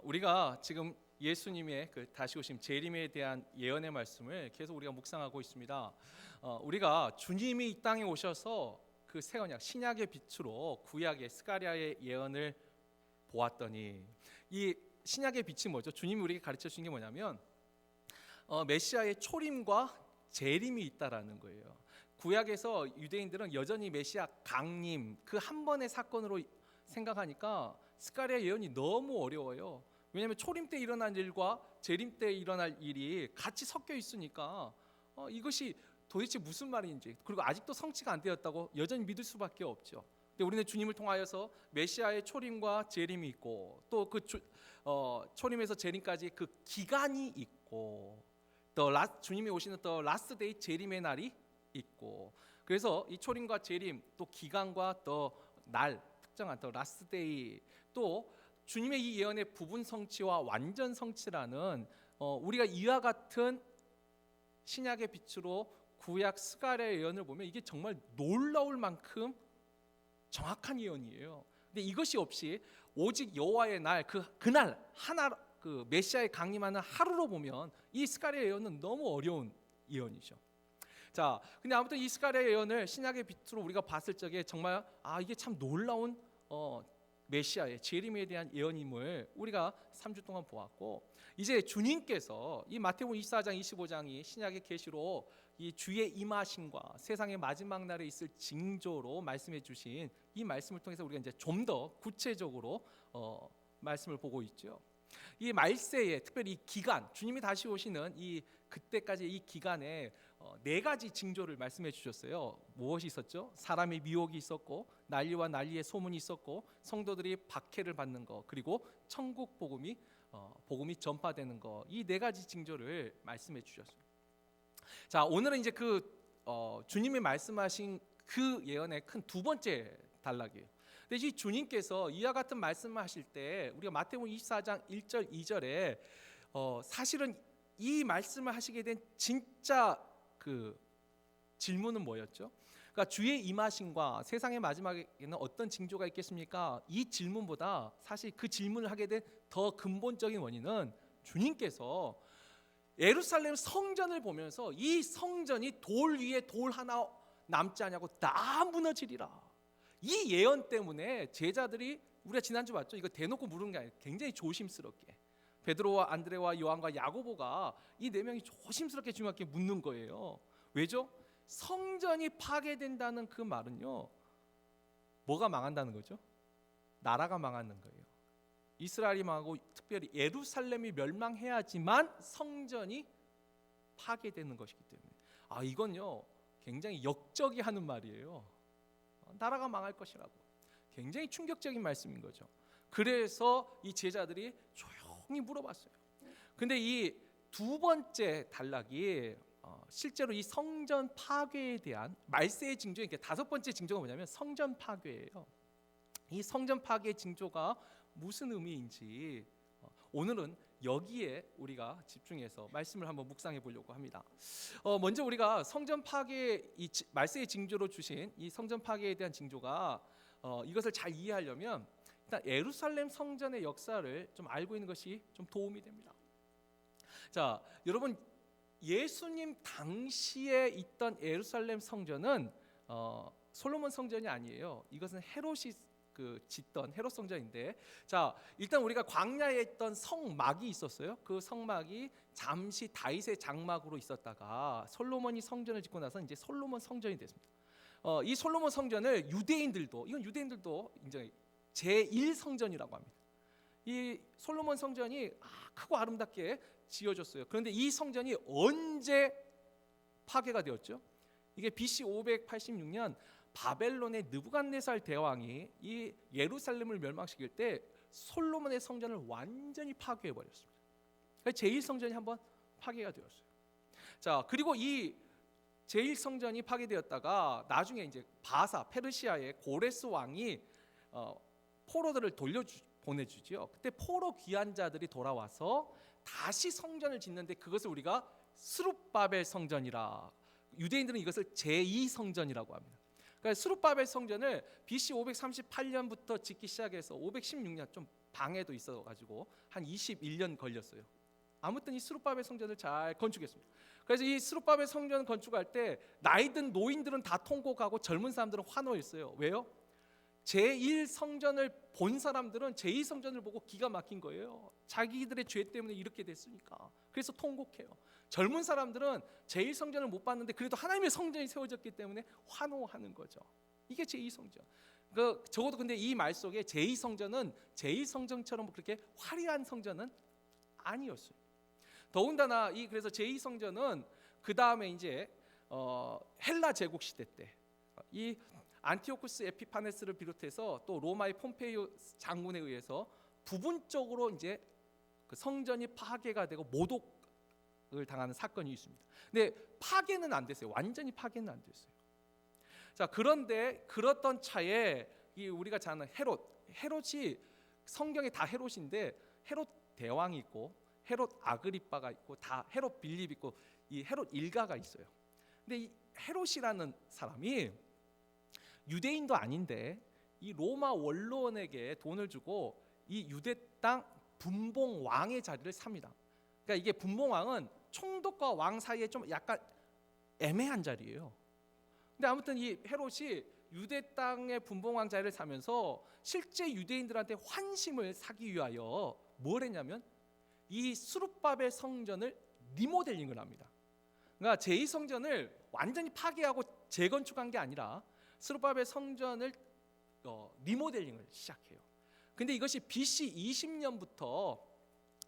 우리가 지금 예수님의 그 다시 오심 재림에 대한 예언의 말씀을 계속 우리가 묵상하고 있습니다. 우리가 주님이 이 땅에 오셔서 그 새 언약 신약의 빛으로 구약의 스가랴의 예언을 보았더니, 이 신약의 빛이 뭐죠? 주님이 우리에게 가르쳐 주신 게 뭐냐면 메시아의 초림과 재림이 있다라는 거예요. 구약에서 유대인들은 여전히 메시아 강림 그 한 번의 사건으로 생각하니까 스가랴 예언이 너무 어려워요. 왜냐하면 초림 때 일어난 일과 재림 때 일어날 일이 같이 섞여 있으니까 이것이 도대체 무슨 말인지, 그리고 아직도 성취가 안 되었다고 여전히 믿을 수밖에 없죠. 근데 우리는 주님을 통하여서 메시아의 초림과 재림이 있고, 또 그 초림에서 재림까지 그 기간이 있고, 주님이 오시는 더 라스트 데이 재림의 날이 있고, 그래서 이 초림과 재림, 또 기간과 더 날, 특정한 더 라스트 데이, 또 주님의 이 예언의 부분 성취와 완전 성취라는 우리가 이와 같은 신약의 빛으로 구약 스가랴의 예언을 보면 이게 정말 놀라울 만큼 정확한 예언이에요. 근데 이것이 없이 오직 여호와의 날, 그날 하나, 그 메시아의 강림하는 하루로 보면 이 스가랴 예언은 너무 어려운 예언이죠. 자, 근데 아무튼 이 스가랴 예언을 신약의 빛으로 우리가 봤을 적에 정말 이게 참 놀라운 메시아의 재림에 대한 예언임을 우리가 3주 동안 보았고, 이제 주님께서 이 마태복음 24장 25장이 신약의 계시로 이 주의 임하심과 세상의 마지막 날에 있을 징조로 말씀해 주신 이 말씀을 통해서 우리가 이제 좀 더 구체적으로 말씀을 보고 있죠. 이 말세에, 특별히 이 기간, 주님이 다시 오시는 이 그때까지 이 기간에 네 가지 징조를 말씀해 주셨어요. 무엇이 있었죠? 사람의 미혹이 있었고, 난리와 난리의 소문이 있었고, 성도들이 박해를 받는 거, 그리고 천국 복음이 전파되는 거, 이 네 가지 징조를 말씀해 주셨어요. 자, 오늘은 이제 주님이 말씀하신 그 예언의 큰 두 번째 단락이에요. 근데 이 주님께서 이와 같은 말씀을 하실 때 우리가 마태복음 24장 1절 2절에 사실은 이 말씀을 하시게 된 진짜 그 질문은 뭐였죠? 그러니까 주의 임하심과 세상의 마지막에는 어떤 징조가 있겠습니까? 이 질문보다 사실 그 질문을 하게 된 더 근본적인 원인은 주님께서 예루살렘 성전을 보면서 이 성전이 돌 위에 돌 하나 남지 않냐고 다 무너지리라, 이 예언 때문에 제자들이, 우리가 지난주 봤죠? 이거 대놓고 물은 게 아니라 굉장히 조심스럽게 베드로와 안드레와 요한과 야고보가 이 네 명이 조심스럽게 주님께 묻는 거예요. 왜죠? 성전이 파괴된다는 그 말은요, 뭐가 망한다는 거죠? 나라가 망하는 거예요. 이스라엘이 망하고 특별히 예루살렘이 멸망해야지만 성전이 파괴되는 것이기 때문에 이건요 굉장히 역적이 하는 말이에요. 나라가 망할 것이라고. 굉장히 충격적인 말씀인 거죠. 그래서 이 제자들이 조용히 물어봤어요. 근데 이 두 번째 단락이 실제로 이 성전 파괴에 대한 말세의 징조인 게, 다섯 번째 징조가 뭐냐면 성전 파괴예요. 이 성전 파괴의 징조가 무슨 의미인지 오늘은 여기에 우리가 집중해서 말씀을 한번 묵상해 보려고 합니다. 먼저 우리가 성전 파괴, 이 말세의 징조로 주신 이 성전 파괴에 대한 징조가 이것을 잘 이해하려면 일단 예루살렘 성전의 역사를 좀 알고 있는 것이 좀 도움이 됩니다. 자, 여러분, 예수님 당시에 있던 예루살렘 성전은 솔로몬 성전이 아니에요. 이것은 헤롯이 짓던 헤롯 성전인데, 자, 일단 우리가 광야에 있던 성막이 있었어요. 그 성막이 잠시 다윗의 장막으로 있었다가 솔로몬이 성전을 짓고 나서 이제 솔로몬 성전이 됐습니다. 이 솔로몬 성전을 유대인들도 이제 제1성전이라고 합니다. 이 솔로몬 성전이 크고 아름답게 지어졌어요. 그런데 이 성전이 언제 파괴가 되었죠? 이게 BC 586년 바벨론의 느부갓네살 대왕이 이 예루살렘을 멸망시킬 때 솔로몬의 성전을 완전히 파괴해 버렸습니다. 제1성전이 한번 파괴가 되었어요. 자, 그리고 이 제1성전이 파괴되었다가 나중에 이제 페르시아의 고레스 왕이 포로들을 보내주죠. 그때 포로 귀환 자들이 돌아와서 다시 성전을 짓는데 그것을 우리가 스룹바벨 성전이라, 유대인들은 이것을 제2성전이라고 합니다. 그러니까 스룹바벨 성전을 BC 538년부터 짓기 시작해서 516년, 좀 방해도 있어가지고 한 21년 걸렸어요. 아무튼 이 스룹바벨 성전을 잘 건축했습니다. 그래서 이 스룹바벨 성전 건축할 때 나이 든 노인들은 다 통곡하고 젊은 사람들은 환호했어요. 왜요? 제1성전을 본 사람들은 제2성전을 보고 기가 막힌 거예요. 자기들의 죄 때문에 이렇게 됐으니까. 그래서 통곡해요. 젊은 사람들은 제1성전을 못 봤는데 그래도 하나님의 성전이 세워졌기 때문에 환호하는 거죠. 이게 제2성전. 적어도 근데 이 말 속에 제2성전은 제1성전처럼 그렇게 화려한 성전은 아니었어요. 더군다나 그래서 제2성전은 그 다음에 이제 헬라 제국 시대 때 이 안티오쿠스 에피파네스를 비롯해서 또 로마의 폼페이오 장군에 의해서 부분적으로 이제 그 성전이 파괴가 되고 모독을 당하는 사건이 있습니다. 근데 파괴는 안 됐어요. 완전히 파괴는 안 됐어요. 자, 그런데 그렇던 차에 이 우리가 잘 아는 헤롯이 성경에 다 헤롯인데 헤롯 대왕이 있고 헤롯 아그리빠가 있고 다 헤롯 빌립 있고 이 헤롯 일가가 있어요. 근데 이 헤롯이라는 사람이 유대인도 아닌데 이 로마 원로원에게 돈을 주고 이 유대 땅 분봉 왕의 자리를 삽니다. 그러니까 이게 분봉 왕은 총독과 왕 사이에 좀 약간 애매한 자리예요. 근데 아무튼 이 헤롯이 유대 땅의 분봉 왕 자리를 사면서 실제 유대인들한테 환심을 사기 위하여 뭘 했냐면 이 스룹바벨 성전을 리모델링을 합니다. 그러니까 제2성전을 완전히 파괴하고 재건축한 게 아니라 스룹바벨 성전을 리모델링을 시작해요. 근데 이것이 BC 20년부터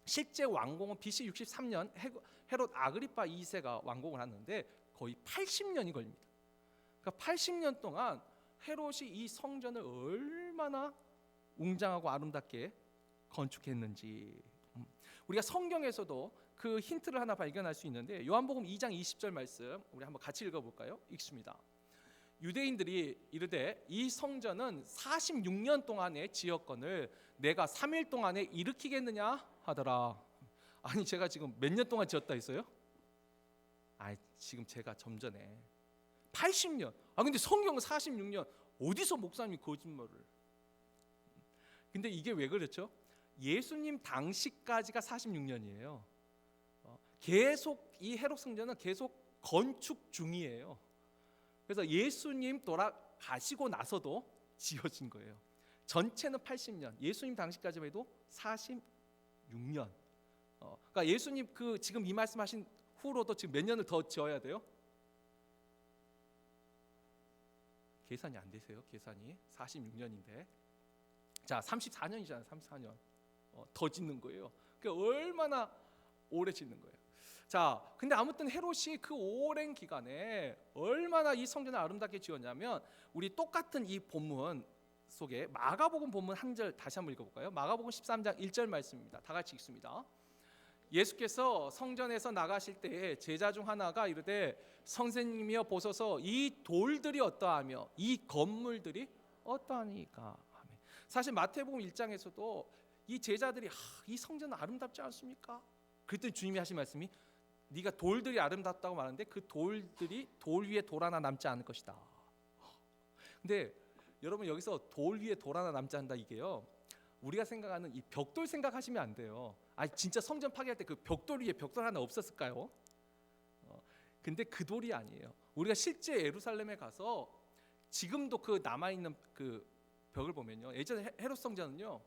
실제 완공은 BC 63년 헤롯 아그리파 2세가 완공을 하는데 거의 80년이 걸립니다. 그러니까 80년 동안 헤롯이 이 성전을 얼마나 웅장하고 아름답게 건축했는지 우리가 성경에서도 그 힌트를 하나 발견할 수 있는데 요한복음 2장 20절 말씀 우리 한번 같이 읽어볼까요? 읽습니다. 유대인들이 이르되 이 성전은 46년 동안의 지었건을 내가 3일 동안에 일으키겠느냐 하더라. 아니 제가 지금 몇 년 동안 지었다 했어요? 지금 제가 좀 전에 80년. 근데 성경은 46년. 어디서 목사님이 거짓말을? 근데 이게 왜 그렇죠? 예수님 당시까지가 46년이에요. 계속 이 헤롯 성전은 계속 건축 중이에요. 그래서 예수님 돌아가시고 나서도 지어진 거예요. 전체는 80년. 예수님 당시까지만 해도 46년. 그러니까 예수님 지금 이 말씀하신 후로도 지금 몇 년을 더 지어야 돼요? 계산이 안 되세요? 계산이 46년인데 자 34년이잖아요. 34년 더 짓는 거예요. 그러니까 얼마나 오래 짓는 거예요. 자, 근데 아무튼 헤롯이 그 오랜 기간에 얼마나 이 성전을 아름답게 지었냐면 우리 똑같은 이 본문 속에 마가복음 본문 한 절 다시 한번 읽어볼까요? 마가복음 13장 1절 말씀입니다. 다 같이 읽습니다. 예수께서 성전에서 나가실 때에 제자 중 하나가 이르되 선생님이여 보소서 이 돌들이 어떠하며 이 건물들이 어떠하니까. 사실 마태복음 1장에서도 이 제자들이 이 성전은 아름답지 않습니까? 그랬더니 주님이 하신 말씀이 네가 돌들이 아름답다고 말하는데 그 돌들이 돌 위에 돌 하나 남지 않을 것이다. 근데 여러분 여기서 돌 위에 돌 하나 남지 않는다 이게요. 우리가 생각하는 이 벽돌 생각하시면 안 돼요. 진짜 성전 파괴할 때 그 벽돌 위에 벽돌 하나 없었을까요? 근데 그 돌이 아니에요. 우리가 실제 예루살렘에 가서 지금도 그 남아 있는 그 벽을 보면요. 예전에 헤롯 성전은요.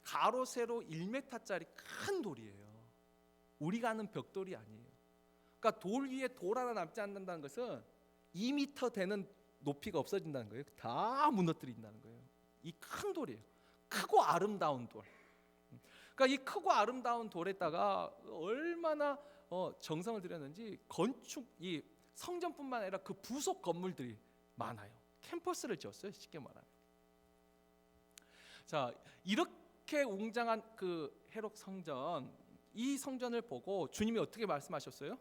가로 세로 1m짜리 큰 돌이에요. 우리가 아는 벽돌이 아니에요. 그러니까 돌 위에 돌 하나 남지 않는다는 것은 2m 되는 높이가 없어진다는 거예요. 다 무너뜨린다는 거예요. 이 큰 돌이에요. 크고 아름다운 돌. 그러니까 이 크고 아름다운 돌에다가 얼마나 정성을 들였는지 건축 이 성전뿐만 아니라 그 부속 건물들이 많아요. 캠퍼스를 지었어요. 쉽게 말하면. 자, 이렇게 웅장한 그 헤롯 성전, 이 성전을 보고 주님이 어떻게 말씀하셨어요?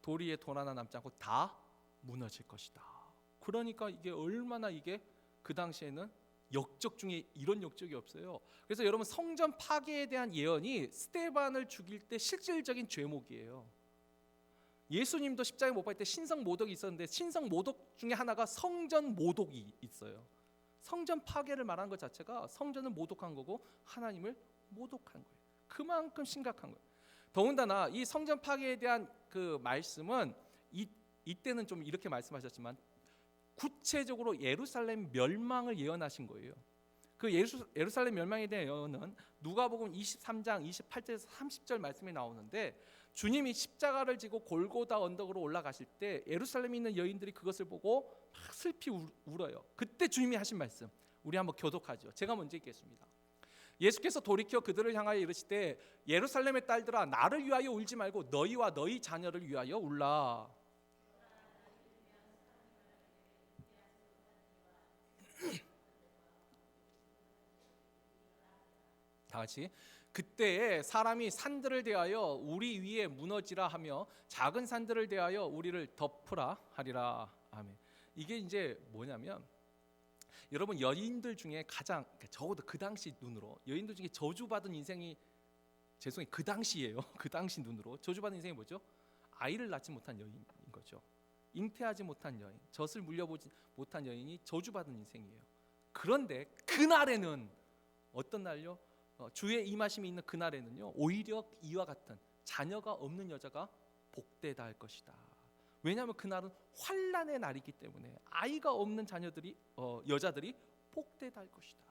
돌 위에 돌 하나 남지 않고 다 무너질 것이다. 그러니까 이게 얼마나 이게 그 당시에는 역적 중에 이런 역적이 없어요. 그래서 여러분 성전 파괴에 대한 예언이 스데반을 죽일 때 실질적인 죄목이에요. 예수님도 십자가에 못 박을 때 신성 모독이 있었는데 신성 모독 중에 하나가 성전 모독이 있어요. 성전 파괴를 말하는 것 자체가 성전을 모독한 거고 하나님을 모독한 거예요. 그만큼 심각한 거예요. 더군다나 이 성전 파괴에 대한 그 말씀은 이때는 좀 이렇게 말씀하셨지만 구체적으로 예루살렘 멸망을 예언하신 거예요. 그 예루살렘 멸망에 대한 예언은 누가복음 23장 28절에서 30절 말씀이 나오는데, 주님이 십자가를 지고 골고다 언덕으로 올라가실 때 예루살렘에 있는 여인들이 그것을 보고 막 슬피 울어요. 그때 주님이 하신 말씀 우리 한번 교독하죠. 제가 먼저 읽겠습니다. 예수께서 돌이켜 그들을 향하여 이르시되 예루살렘의 딸들아, 나를 위하여 울지 말고 너희와 너희 자녀를 위하여 울라. 다 같이. 그때에 사람이 산들을 대하여 우리 위에 무너지라 하며 작은 산들을 대하여 우리를 덮으라 하리라. 아멘. 이게 이제 뭐냐면, 여러분 여인들 중에 가장, 적어도 그 당시 눈으로 여인들 중에 저주받은 인생이, 죄송해요, 그 당시예요. 그 당시 눈으로 저주받은 인생이 뭐죠? 아이를 낳지 못한 여인인 거죠. 잉태하지 못한 여인, 젖을 물려보지 못한 여인이 저주받은 인생이에요. 그런데 그날에는 어떤 날요? 주의 임하심이 있는 그날에는요, 오히려 이와 같은 자녀가 없는 여자가 복되다 할 것이다. 왜냐하면 그날은 환난의 날이기 때문에 아이가 없는 자녀들이 여자들이 복되다 할 것이다.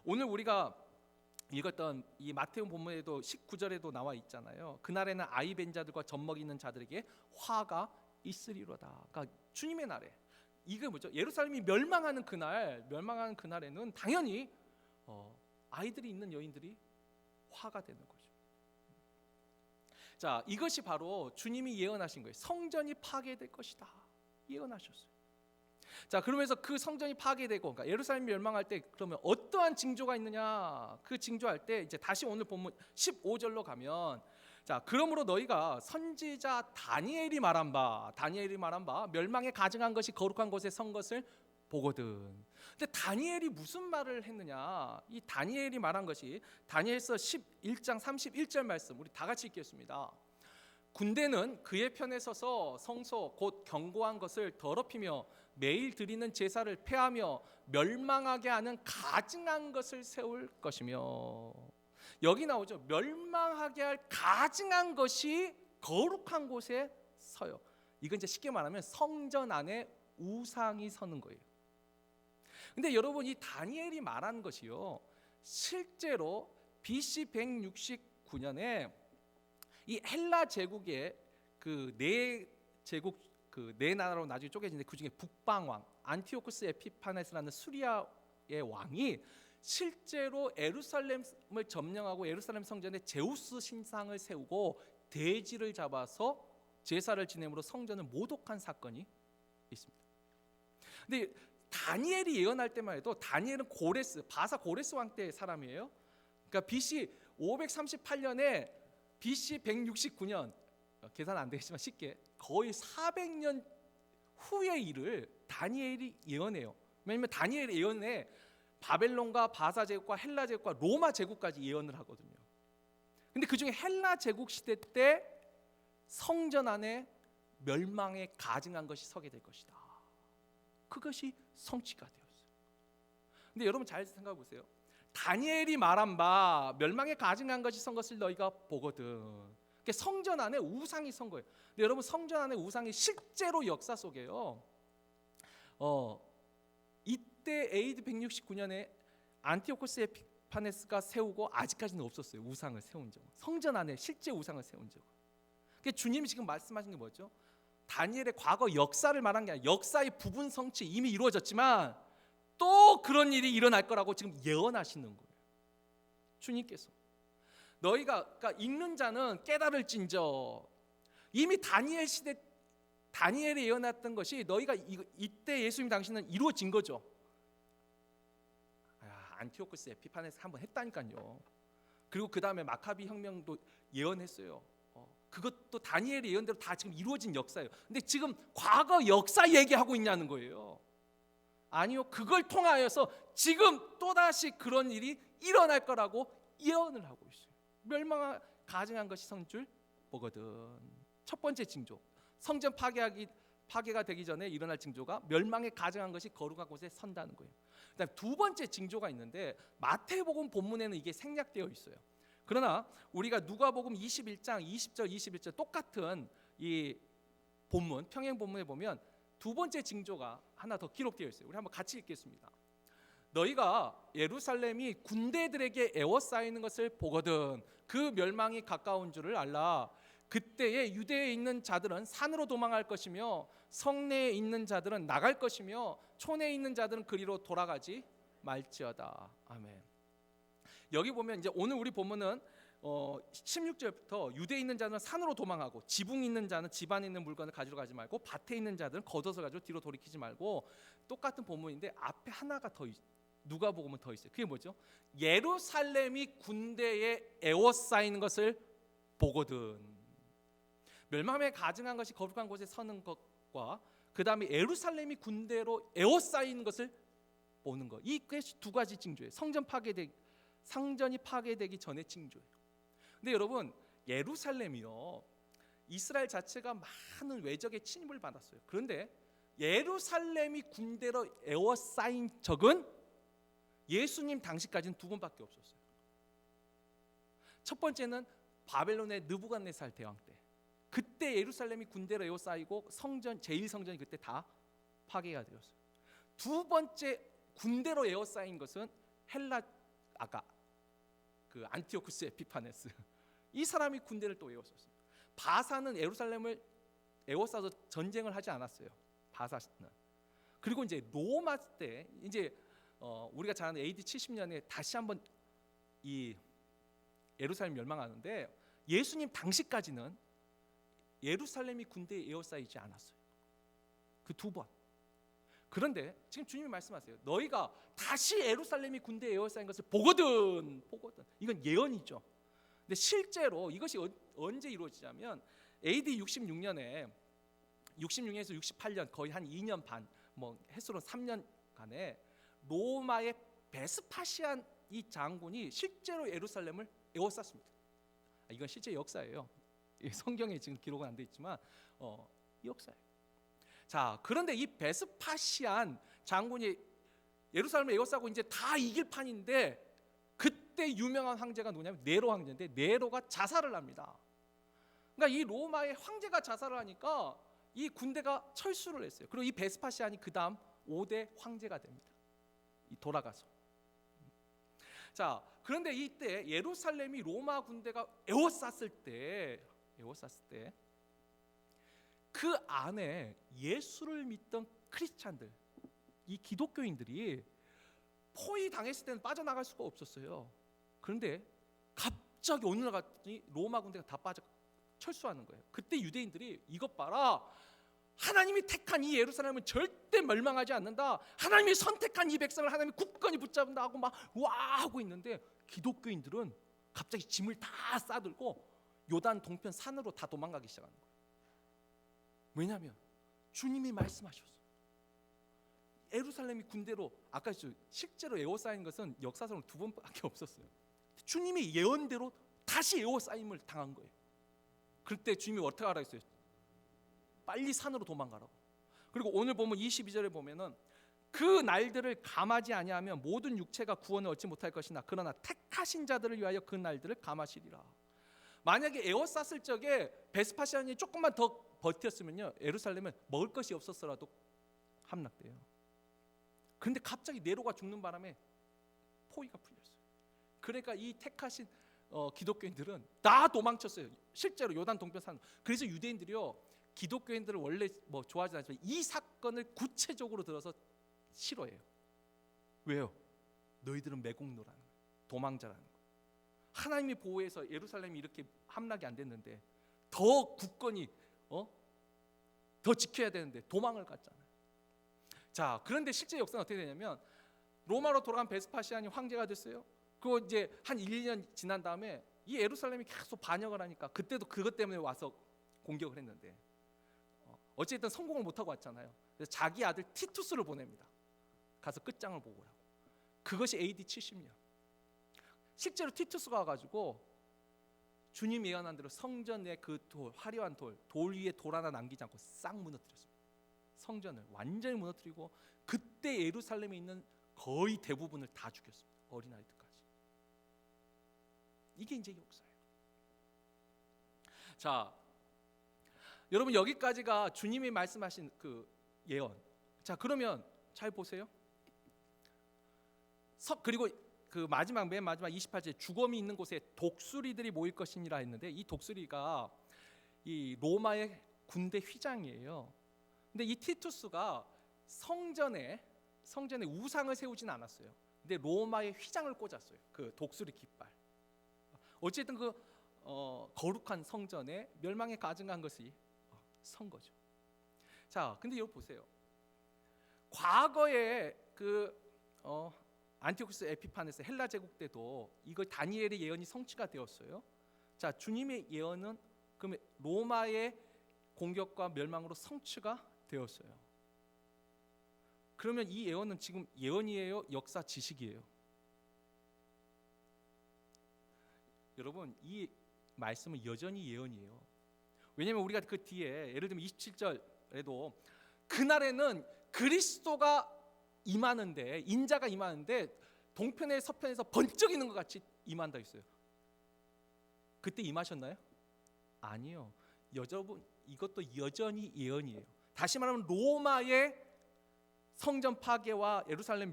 오늘 우리가 읽었던 이 마태복음 본문에도 19절에도 나와 있잖아요. 그날에는 아이 뵌 자들과 젖먹이는 자들에게 화가 있으리로다. 그러니까 주님의 날에, 이게 뭐죠? 예루살렘이 멸망하는 그날에는 당연히 아이들이 있는 여인들이 화가 되는 거죠. 자, 이것이 바로 주님이 예언하신 거예요. 성전이 파괴될 것이다 예언하셨어요. 자, 그러면서 그 성전이 파괴되고, 그러니까 예루살렘이 멸망할 때 그러면 어떠한 징조가 있느냐? 그 징조할 때 이제 다시 오늘 본문 15절로 가면, 자, 그러므로 너희가 선지자 다니엘이 말한 바 멸망에 가증한 것이 거룩한 곳에 선 것을 보거든. 근데 다니엘이 무슨 말을 했느냐? 이 다니엘이 말한 것이 다니엘서 11장 31절 말씀, 우리 다 같이 읽겠습니다. 군대는 그의 편에 서서 성소 곧 견고한 것을 더럽히며 매일 드리는 제사를 폐하며 멸망하게 하는 가증한 것을 세울 것이며, 여기 나오죠. 멸망하게 할 가증한 것이 거룩한 곳에 서요. 이건 이제 쉽게 말하면 성전 안에 우상이 서는 거예요. 근데 여러분, 이 다니엘이 말한 것이요, 실제로 BC 169년에 이 헬라 제국의 그 네 나라로 나중에 쪼개지는데, 그 중에 북방왕 안티오쿠스 에피파네스라는 수리아의 왕이 실제로 예루살렘을 점령하고 예루살렘 성전에 제우스 신상을 세우고 돼지를 잡아서 제사를 지내므로 성전을 모독한 사건이 있습니다. 근데 다니엘이 예언할 때만 해도, 다니엘은 바사 고레스 왕 때의 사람이에요. 그러니까 BC 538년에 BC 169년, 계산 안 되겠지만 쉽게 거의 400년 후의 일을 다니엘이 예언해요. 왜냐하면 다니엘의 예언에 바벨론과 바사 제국과 헬라 제국과 로마 제국까지 예언을 하거든요. 근데 그 중에 헬라 제국 시대 때 성전 안에 멸망에 가증한 것이 서게 될 것이다. 그것이 성취가 되었어요. 근데 여러분 잘 생각해 보세요. 다니엘이 말한 바 멸망에 가증한 것이 선 것을 너희가 보거든. 그러니까 성전 안에 우상이 선 거예요. 근데 여러분, 성전 안에 우상이 실제로 역사 속에요. 이때 AD 169년에 안티오코스 에피파네스가 세우고 아직까지는 없었어요. 우상을 세운 적. 성전 안에 실제 우상을 세운 적. 그러니까 주님이 지금 말씀하신 게 뭐죠? 다니엘의 과거 역사를 말한 게 아니라 역사의 부분 성취 이미 이루어졌지만 또 그런 일이 일어날 거라고 지금 예언하시는 거예요. 주님께서 너희가, 그러니까 읽는 자는 깨달을진저, 이미 다니엘 시대 다니엘이 예언했던 것이 너희가 이때 예수님 당시는 이루어진 거죠. 안티오코스 에피파네스 한번 했다니까요. 그리고 그 다음에 마카비 혁명도 예언했어요. 그것도 다니엘의 예언대로 다 지금 이루어진 역사예요. 근데 지금 과거 역사 얘기하고 있냐는 거예요. 아니요, 그걸 통하여서 지금 또다시 그런 일이 일어날 거라고 예언을 하고 있어요. 멸망 가증한 것이 선 줄 보거든. 첫 번째 징조, 성전 파괴가 되기 전에 일어날 징조가 멸망에 가증한 것이 거룩한 곳에 선다는 거예요. 그다음 두 번째 징조가 있는데 마태복음 본문에는 이게 생략되어 있어요. 그러나 우리가 누가복음 21장 20절 21절 똑같은 이 본문 평행 본문에 보면 두 번째 징조가 하나 더 기록되어 있어요. 우리 한번 같이 읽겠습니다. 너희가 예루살렘이 군대들에게 에워싸이는 것을 보거든 그 멸망이 가까운 줄을 알라. 그때에 유대에 있는 자들은 산으로 도망할 것이며 성내에 있는 자들은 나갈 것이며 촌에 있는 자들은 그리로 돌아가지 말지어다. 아멘. 여기 보면 이제 오늘 우리 본문은 16절부터 유대에 있는 자는 산으로 도망하고 지붕 있는 자는 집안에 있는 물건을 가지러 가지 말고 밭에 있는 자들은 걷어서 가지고 뒤로 돌이키지 말고 똑같은 본문인데 앞에 하나가 더 누가복음은 더 있어요. 그게 뭐죠? 예루살렘이 군대에 에워싸이는 것을 보거든. 멸망에 가증한 것이 거룩한 곳에 서는 것과 그 다음에 예루살렘이 군대로 에워싸이는 것을 보는 것. 이게 두 가지 징조예요. 성전이 파괴되기 전의 징조예요. 근데 여러분 예루살렘이요 이스라엘 자체가 많은 외적의 침입을 받았어요. 그런데 예루살렘이 군대로 에워싸인 적은 예수님 당시까지는 두 번밖에 없었어요. 첫 번째는 바벨론의 느부갓네살 대왕 때. 그때 예루살렘이 군대로 에워싸이고 성전 제1성전이 그때 다 파괴가 되었어요. 두 번째 군대로 에워싸인 것은 헬라 아까 그 안티오쿠스 에피파네스 이 사람이 군대를 또 에워쌌어요. 바사는 예루살렘을 에워싸서 전쟁을 하지 않았어요. 바사는. 그리고 이제 로마 때 이제 우리가 잘 아는 AD 70년에 다시 한번 이 예루살렘 멸망하는데 예수님 당시까지는 예루살렘이 군대에 에워싸이지 않았어요. 그 두 번. 그런데 지금 주님이 말씀하세요. 너희가 다시 예루살렘이 군대에 에워싸인 것을 보거든. 이건 예언이죠. 근데 실제로 이것이 언제 이루어지냐면 AD 66년에 66년에서 68년 거의 한 2년 반, 뭐 횟수로 3년간에 로마의 베스파시안 이 장군이 실제로 예루살렘을 에워쌌습니다. 이건 실제 역사예요. 성경에 지금 기록은 안 돼 있지만 이 역사예요. 자, 그런데 이 베스파시안 장군이 예루살렘을 에워싸고 이제 다 이길 판인데 그때 유명한 황제가 누구냐면 네로 황제인데 네로가 자살을 합니다. 그러니까 이 로마의 황제가 자살을 하니까 이 군대가 철수를 했어요. 그리고 이 베스파시안이 그 다음 5대 황제가 됩니다. 돌아가서. 자, 그런데 이때 예루살렘이 로마 군대가 에워쌌을 때 그 안에 예수를 믿던 크리스찬들, 이 기독교인들이 포위 당했을 때는 빠져나갈 수가 없었어요. 그런데 갑자기 어느 날 갔더니 로마 군대가 다 빠져 철수하는 거예요. 그때 유대인들이 이것 봐라, 하나님이 택한 이 예루살렘은 절대 멸망하지 않는다, 하나님이 선택한 이 백성을 하나님이 굳건히 붙잡는다 하고 막 와 하고 있는데 기독교인들은 갑자기 짐을 다 싸들고 요단 동편 산으로 다 도망가기 시작하는 거예요. 왜냐하면 주님이 말씀하셨어. 예루살렘이 군대로 아까 실제로 에워싸인 것은 역사적으로 두 번밖에 없었어요. 주님이 예언대로 다시 에워싸임을 당한 거예요. 그때 주님이 어떻게 하라 했어요? 빨리 산으로 도망가라고. 그리고 오늘 보면 22절에 보면은 그 날들을 감하지 아니하면 모든 육체가 구원을 얻지 못할 것이나 그러나 택하신 자들을 위하여 그 날들을 감하시리라. 만약에 에워쌌을 적에 베스파시안이 조금만 더 버텼으면요 예루살렘은 먹을 것이 없었어라도 함락돼요. 그런데 갑자기 네로가 죽는 바람에 포위가 풀렸어요. 그러니까 이 택하신 기독교인들은 다 도망쳤어요. 실제로 요단 동편. 그래서 유대인들이요 기독교인들을 원래 뭐 좋아하지 않지만 이 사건을 구체적으로 들어서 싫어해요. 왜요? 너희들은 매국노라는 거예요. 도망자라는 거예요. 하나님의 보호에서 예루살렘이 이렇게 함락이 안 됐는데 더 굳건히 더 지켜야 되는데 도망을 갔잖아요. 자, 그런데 실제 역사는 어떻게 되냐면 로마로 돌아간 베스파시안이 황제가 됐어요. 그리고 이제 한 1, 2년 지난 다음에 이 예루살렘이 계속 반역을 하니까 그때도 그것 때문에 와서 공격을 했는데 어쨌든 성공을 못하고 왔잖아요. 그래서 자기 아들 티투스를 보냅니다. 가서 끝장을 보고 오라고. 그것이 AD 70년. 실제로 티투스가 와가지고 주님 예언한 대로 성전의 그 화려한 돌 위에 돌 하나 남기지 않고 싹 무너뜨렸습니다. 성전을 완전히 무너뜨리고 그때 예루살렘에 있는 거의 대부분을 다 죽였습니다. 어린아이들까지. 이게 이제 역사예요. 자, 여러분 여기까지가 주님이 말씀하신 그 예언. 자, 그러면 잘 보세요. 그리고 그 맨 마지막 28절 주검이 있는 곳에 독수리들이 모일 것이니라 했는데, 이 독수리가 이 로마의 군대 휘장이에요. 근데 이 티투스가 성전에 우상을 세우진 않았어요. 근데 로마의 휘장을 꽂았어요. 그 독수리 깃발. 어쨌든 그 거룩한 성전에 멸망에 가증한 것이 선 거죠. 자, 근데 여기 보세요. 과거에 안티오쿠스 에피파네스 헬라 제국 때도 이거 다니엘의 예언이 성취가 되었어요. 자, 주님의 예언은 그러면 로마의 공격과 멸망으로 성취가 되었어요. 그러면 이 예언은 지금 예언이에요? 역사 지식이에요? 여러분, 이 말씀은 여전히 예언이에요. 왜냐하면 우리가 그 뒤에 예를 들면 27절에도 그날에는 그리스도가 임하는데, 인자가 임하는데 동편에 서편에서 번쩍이는 것 같이 임한다 했어요. 그때 임하셨나요? 아니요. 여러분, 이것도 여전히 예언이에요. 다시 말하면 로마의 성전 파괴와 예루살렘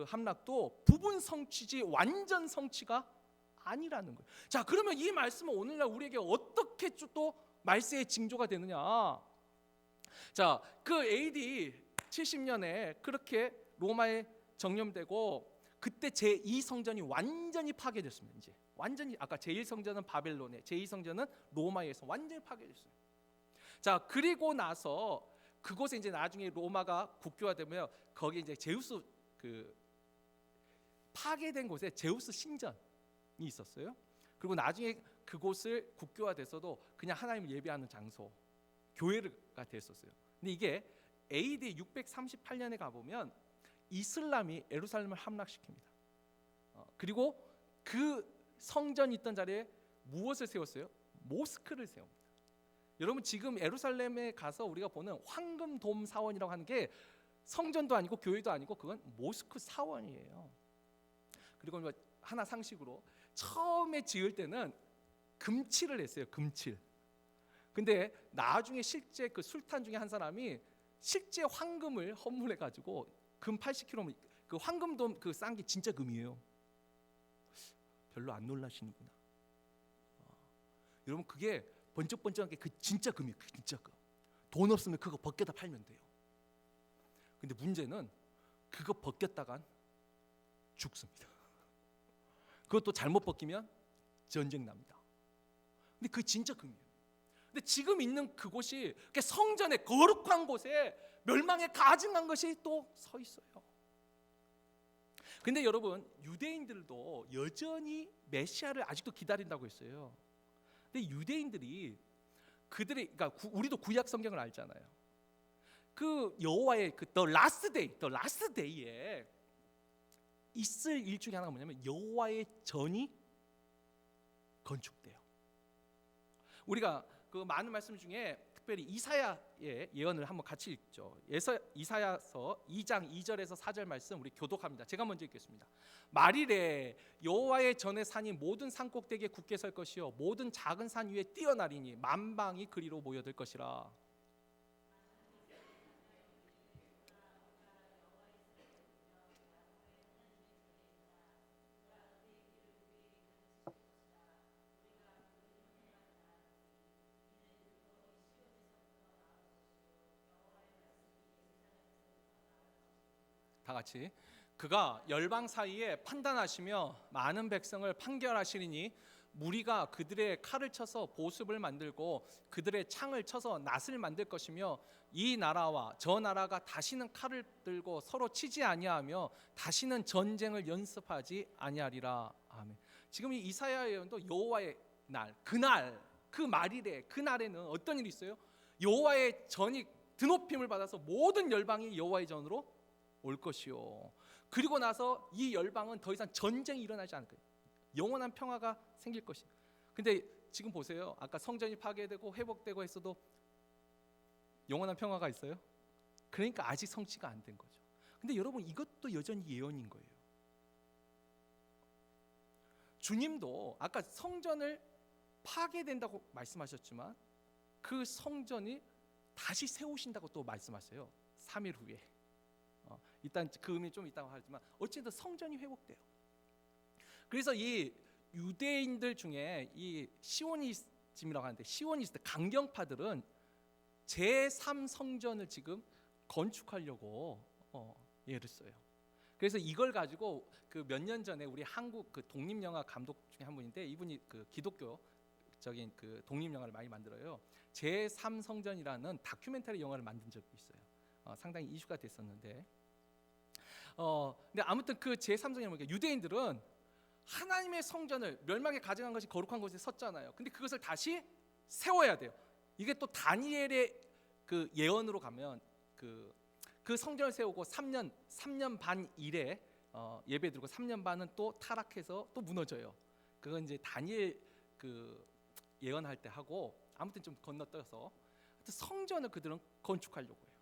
함락도 부분 성취지 완전 성취가 아니라는 거예요. 자, 그러면 이 말씀은 오늘날 우리에게 어떻게 또 말세의 징조가 되느냐? 자, 그 AD 70년에 그렇게 로마에 정령되고 그때 제2성전이 완전히 파괴됐습니다. 이제 완전히 아까 제1성전은 바벨론에, 제2성전은 로마에서 완전히 파괴됐어요. 자, 그리고 나서 그곳에 이제 나중에 로마가 국교화되면 거기 이제 제우스 파괴된 곳에 제우스 신전이 있었어요. 그리고 나중에 그곳을 국교화돼서도 그냥 하나님을 예배하는 장소, 교회가 됐었어요. 근데 이게 AD 638년에 가보면 이슬람이 예루살렘을 함락시킵니다. 그리고 그 성전이 있던 자리에 무엇을 세웠어요? 모스크를 세웁니다. 여러분, 지금 예루살렘에 가서 우리가 보는 황금돔 사원이라고 하는 게 성전도 아니고 교회도 아니고 그건 모스크 사원이에요. 그리고 하나 상식으로 처음에 지을 때는 금칠을 했어요. 금칠. 근데 나중에 실제 그 술탄 중에 한 사람이 실제 황금을 헌물해 가지고 금 80kg, 그 황금돔 그 싼 게 진짜 금이에요. 별로 안 놀라시는구나. 여러분, 그게 번쩍번쩍한 게 그 진짜 금이에요. 그 진짜 금. 돈 없으면 그거 벗겨다 팔면 돼요. 근데 문제는 그거 벗겼다간 죽습니다. 그것도 잘못 벗기면 전쟁 납니다. 근데 그게 진짜 금이에요. 근데 지금 있는 그곳이 성전의 거룩한 곳에 멸망에 가증한 것이 또 서 있어요. 근데 여러분, 유대인들도 여전히 메시아를 아직도 기다린다고 했어요. 근데 유대인들이 그러니까 우리도 구약 성경을 알잖아요. 그 여호와의 the last day에 있을 일 중에 하나가 뭐냐면 여호와의 전이 건축돼요. 우리가 그 많은 말씀 중에 특별히 이사야의 예언을 한번 같이 읽죠. 이사야서 2장 2절에서 4절 말씀 우리 교독합니다. 제가 먼저 읽겠습니다. 말이래 여호와의 전의 산이 모든 산 꼭대기에 굳게 설 것이요 모든 작은 산 위에 뛰어나리니 만방이 그리로 모여들 것이라. 다 같이. 그가 열방 사이에 판단하시며 많은 백성을 판결하시리니 무리가 그들의 칼을 쳐서 보습을 만들고 그들의 창을 쳐서 낫을 만들 것이며 이 나라와 저 나라가 다시는 칼을 들고 서로 치지 아니하며 다시는 전쟁을 연습하지 아니하리라. 아멘. 지금 이 이사야 예언도 여호와의 날, 그날, 그 말일에 그 날에는 어떤 일이 있어요? 여호와의 전이 드높임을 받아서 모든 열방이 여호와의 전으로 올 것이요. 그리고 나서 이 열방은 더 이상 전쟁이 일어나지 않을 거예요. 영원한 평화가 생길 것이. 근데 지금 보세요. 아까 성전이 파괴되고 회복되고 했어도 영원한 평화가 있어요? 그러니까 아직 성취가 안 된 거죠. 근데 여러분, 이것도 여전히 예언인 거예요. 주님도 아까 성전을 파괴된다고 말씀하셨지만 그 성전이 다시 세우신다고 또 말씀하세요. 3일 후에. 일단 그 의미 좀 있다고 하지만 어쨌든 성전이 회복돼요. 그래서 이 유대인들 중에 이 시오니즘이라고 하는데, 시오니스트 강경파들은 제3성전을 지금 건축하려고 예를 써요. 그래서 이걸 가지고 그 몇 년 전에 우리 한국 그 독립영화 감독 중에 한 분인데, 이분이 그 기독교적인 그 독립영화를 많이 만들어요. 제3성전이라는 다큐멘터리 영화를 만든 적이 있어요. 상당히 이슈가 됐었는데, 근데 아무튼 그 제3성전이 뭐냐, 유대인들은 하나님의 성전을 멸망에 가져간 것이 거룩한 곳에 섰잖아요. 근데 그것을 다시 세워야 돼요. 이게 또 다니엘의 그 예언으로 가면 그 성전을 세우고 3년 반 이래 예배드리고 3년 반은 또 타락해서 또 무너져요. 그건 이제 다니엘 그 예언할 때 하고, 아무튼 좀 건너뛰어서 성전을 그들은 건축하려고 해요.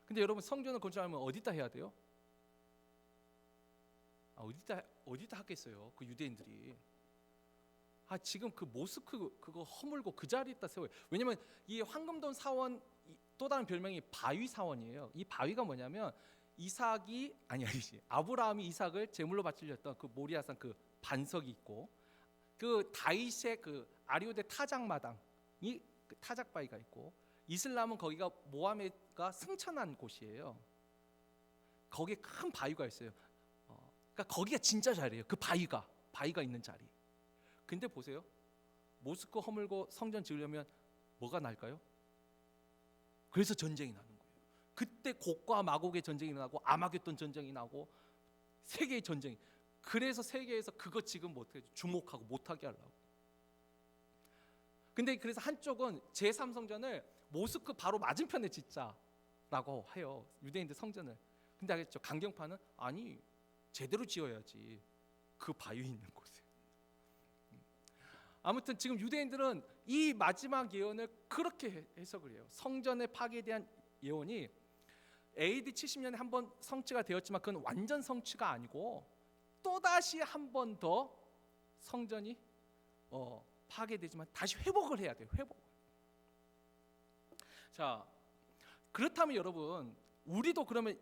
근데 여러분, 성전을 건축하면 어디다 해야 돼요? 어디다 하겠어요? 그 유대인들이. 지금 그 모스크 그거 허물고 그 자리에다 세워요. 왜냐면 이 황금돈 사원, 또 다른 별명이 바위 사원이에요. 이 바위가 뭐냐면 아브라함이 이삭을 제물로 바치려 했던 그 모리아산 그 반석이 있고, 그 다윗의 그 아리오데 타작마당이 그 타작바위가 있고, 이슬람은 거기가 모하메드가 승천한 곳이에요. 거기에 큰 바위가 있어요. 그러니까 거기가 진짜 자리예요. 그 바위가 있는 자리. 근데 보세요, 모스크 허물고 성전 지으려면 뭐가 날까요? 그래서 전쟁이 나는 거예요. 그때 곡과 마곡의 전쟁이 나고 아마겟돈 전쟁이 나고 세계의 전쟁이. 그래서 세계에서 그거 지금 못해 주목하고 못하게 하려고. 근데 그래서 한쪽은 제3성전을 모스크 바로 맞은편에 짓자라고 해요, 유대인들 성전을. 근데 알겠죠? 강경파는 아니, 제대로 지어야지, 그 바위 있는 곳에. 아무튼 지금 유대인들은 이 마지막 예언을 그렇게 해석을 해요. 성전의 파괴에 대한 예언이 AD 70년에 한 번 성취가 되었지만 그건 완전 성취가 아니고 또다시 한 번 더 성전이 파괴되지만 다시 회복을 해야 돼요. 회복. 자, 그렇다면 여러분, 우리도 그러면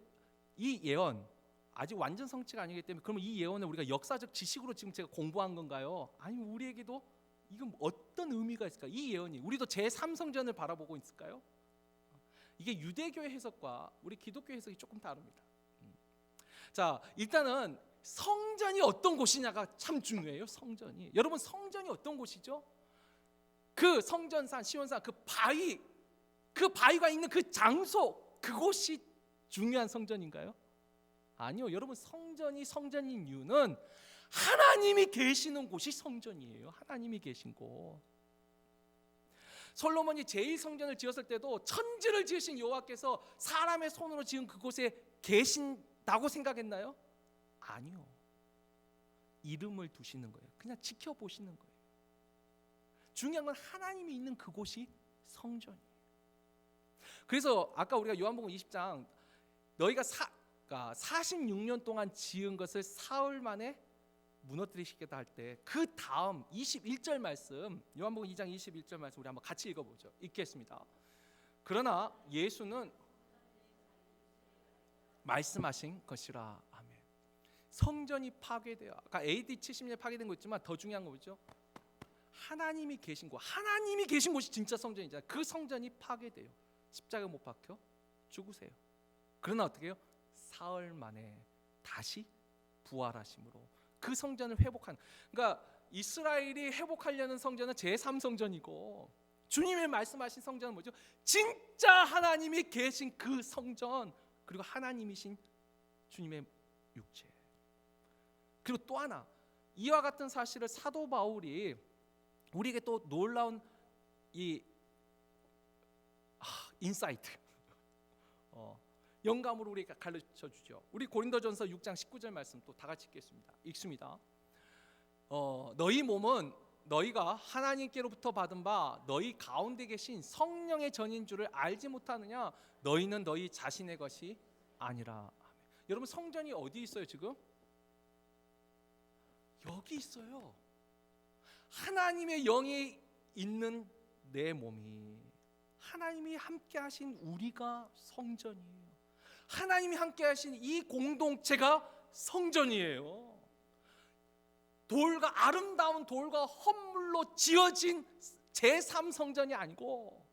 이 예언 아직 완전 성취가 아니기 때문에 그러면 이 예언을 우리가 역사적 지식으로 지금 제가 공부한 건가요? 아니면 우리에게도 이건 어떤 의미가 있을까? 이 예언이 우리도 제3성전을 바라보고 있을까요? 이게 유대교의 해석과 우리 기독교 해석이 조금 다릅니다. 자, 일단은 성전이 어떤 곳이냐가 참 중요해요. 성전이. 여러분, 성전이 어떤 곳이죠? 그 성전산, 시온산, 그 바위가 있는 그 장소, 그곳이 중요한 성전인가요? 아니요. 여러분, 성전이 성전인 이유는 하나님이 계시는 곳이 성전이에요. 하나님이 계신 곳. 솔로몬이 제1성전을 지었을 때도 천지를 지으신 여호와께서 사람의 손으로 지은 그곳에 계신다고 생각했나요? 아니요. 이름을 두시는 거예요. 그냥 지켜보시는 거예요. 중요한 건 하나님이 있는 그곳이 성전이에요. 그래서 아까 우리가 요한복음 20장 너희가 46년 동안 지은 것을 사흘 만에 무너뜨리시겠다 할 때 그 다음 21절 말씀, 요한복음 2장 21절 말씀 우리 한번 같이 읽어보죠. 읽겠습니다. 그러나 예수는 말씀하신 것이라. 아멘. 성전이 파괴돼요. 아까 AD 70년에 파괴된 거 있지만 더 중요한 거 뭐죠? 하나님이 계신 곳, 하나님이 계신 곳이 진짜 성전이잖아요. 그 성전이 파괴돼요. 십자가에 못 박혀 죽으세요. 그러나 어떻게 해요? 사흘 만에 다시 부활하심으로 그 성전을 회복한. 그러니까 이스라엘이 회복하려는 성전은 제3성전이고 주님이 말씀하신 성전은 뭐죠? 진짜 하나님이 계신 그 성전, 그리고 하나님이신 주님의 육체. 그리고 또 하나, 이와 같은 사실을 사도 바울이 우리에게 또 놀라운 이 인사이트, 영감으로 우리에게 가르쳐 주죠. 우리 고린도전서 6장 19절 말씀 또 다 같이 읽겠습니다. 읽습니다. 너희 몸은 너희가 하나님께로부터 받은 바 너희 가운데 계신 성령의 전인 줄을 알지 못하느냐? 너희는 너희 자신의 것이 아니라. 여러분, 성전이 어디 있어요 지금? 여기 있어요. 하나님의 영이 있는 내 몸이, 하나님이 함께 하신 우리가 성전이에요. 하나님이 함께 하신 이 공동체가 성전이에요. 돌과, 아름다운 돌과 헌물로 지어진 제3성전이 아니고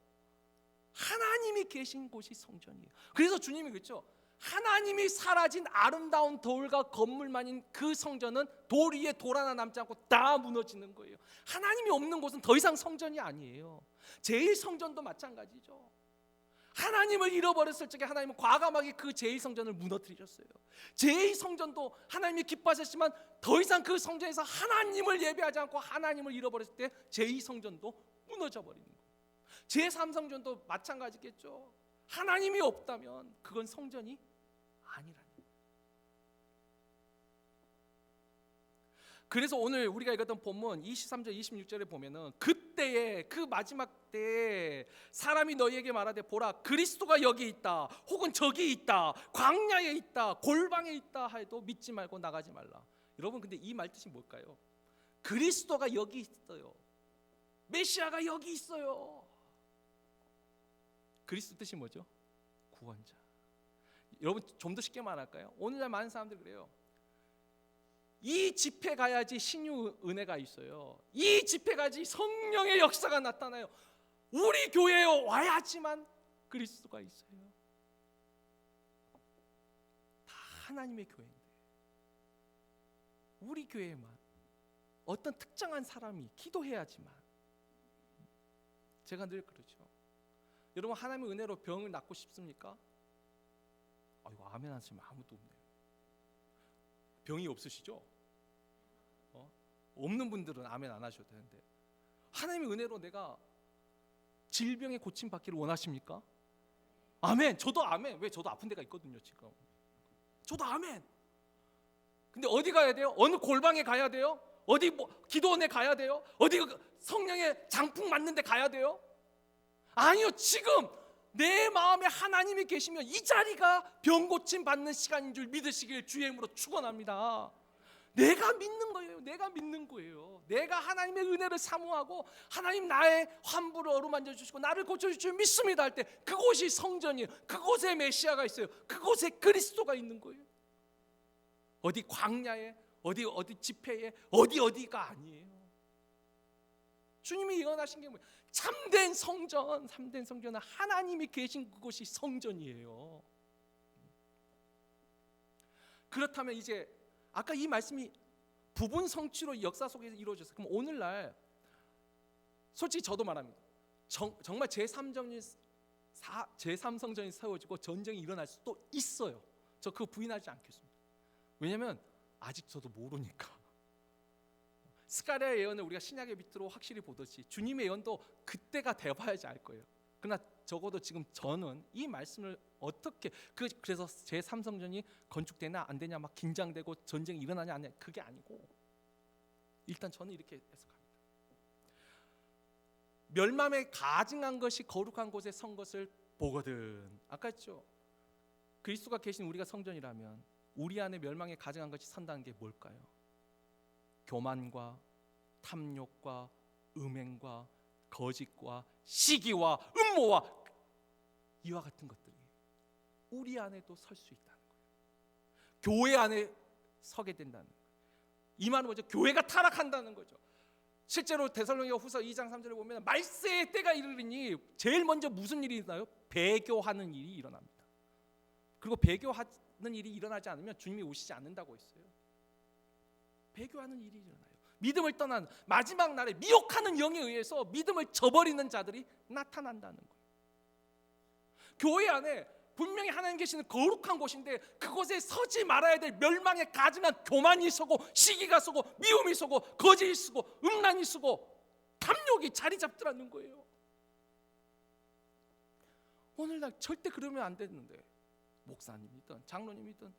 하나님이 계신 곳이 성전이에요. 그래서 주님이 그랬죠. 하나님이 사라진 아름다운 돌과 건물만인 그 성전은 돌 위에 돌 하나 남지 않고 다 무너지는 거예요. 하나님이 없는 곳은 더 이상 성전이 아니에요. 제1성전도 마찬가지죠. 하나님을 잃어버렸을 적에 하나님은 과감하게 그 제1성전을 무너뜨리셨어요. 제2성전도 하나님이 기뻐하셨지만 더 이상 그 성전에서 하나님을 예배하지 않고 하나님을 잃어버렸을 때 제2성전도 무너져 버리는 거예요. 제3성전도 마찬가지겠죠. 하나님이 없다면 그건 성전이 아니라는 거예요. 그래서 오늘 우리가 읽었던 본문 23절 26절에 보면은 그때에, 그 마지막 때에 사람이 너희에게 말하되 보라 그리스도가 여기 있다, 혹은 저기 있다, 광야에 있다, 골방에 있다 해도 믿지 말고 나가지 말라. 여러분, 근데 이 말 뜻이 뭘까요? 그리스도가 여기 있어요. 메시아가 여기 있어요. 그리스도 뜻이 뭐죠? 구원자. 여러분, 좀 더 쉽게 말할까요? 오늘날 많은 사람들이 그래요. 이 집회 가야지 신유 은혜가 있어요. 이 집회 가야지 성령의 역사가 나타나요. 우리 교회에 와야지만 그리스도가 있어요. 다 하나님의 교회인데 우리 교회에만 어떤 특정한 사람이 기도해야지만. 제가 늘 그러죠. 여러분, 하나님의 은혜로 병을 낫고 싶습니까? 이거 아멘 하시면 아무도 없네요. 병이 없으시죠? 없는 분들은 아멘 안 하셔도 되는데, 하나님의 은혜로 내가 질병에 고침 받기를 원하십니까? 아멘. 저도 아멘. 왜? 저도 아픈 데가 있거든요 지금. 저도 아멘. 근데 어디 가야 돼요? 어느 골방에 가야 돼요? 어디 기도원에 가야 돼요? 어디 성령의 장풍 맞는 데 가야 돼요? 아니요. 지금 내 마음에 하나님이 계시면 이 자리가 병 고침 받는 시간인 줄 믿으시길 주의 이름으로 축원합니다. 내가 믿는 거예요. 내가 믿는 거예요. 내가 하나님의 은혜를 사모하고 하나님 나의 환부를 어루만져 주시고 나를 고쳐 주실 줄 믿습니다 할 때 그곳이 성전이에요. 그곳에 메시아가 있어요. 그곳에 그리스도가 있는 거예요. 어디 광야에, 어디 집회에, 어디가 아니에요. 주님이 예언하신 게 뭐예요? 참된 성전은 하나님이 계신 그곳이 성전이에요. 그렇다면 이제 아까 이 말씀이 부분 성취로 역사 속에서 이루어졌어요. 그럼 오늘날 솔직히 저도 말합니다. 정말 제3성전이 세워지고 전쟁이 일어날 수도 있어요. 저 그거 부인하지 않겠습니다. 왜냐하면 아직 저도 모르니까. 스가랴의 예언을 우리가 신약의 빛으로 확실히 보듯이 주님의 예언도 그때가 돼봐야지 알 거예요. 그러나 적어도 지금 저는 이 말씀을 어떻게 그래서 제3성전이 건축되나 안 되냐 막 긴장되고 전쟁이 일어나냐 안 되냐 그게 아니고 일단 저는 이렇게 해석합니다. 멸망에 가증한 것이 거룩한 곳에 선 것을 보거든. 아까 했죠. 그리스도가 계신 우리가 성전이라면 우리 안에 멸망에 가증한 것이 선다는 게 뭘까요? 교만과 탐욕과 음행과 거짓과 시기와 음모와 이와 같은 것들이 우리 안에도 설 수 있다는 거예요. 교회 안에 서게 된다는 거예요. 이 말은 뭐죠? 교회가 타락한다는 거죠. 실제로 데살로니가후서 2장 3절에 보면 말세의 때가 이르리니 제일 먼저 무슨 일이 일어나요? 배교하는 일이 일어납니다. 그리고 배교하는 일이 일어나지 않으면 주님이 오시지 않는다고 했어요. 배교하는 일이 일어나요. 믿음을 떠난 마지막 날에 미혹하는 영에 의해서 믿음을 저버리는 자들이 나타난다는 거예요. 교회 안에 분명히 하나님 계시는 거룩한 곳인데 그곳에 서지 말아야 될 멸망에 가증한 교만이 서고 시기가 서고 미움이 서고 거짓이 서고 음란이 서고 탐욕이 자리 잡더라는 거예요. 오늘날 절대 그러면 안 되는데 목사님이든 장로님이든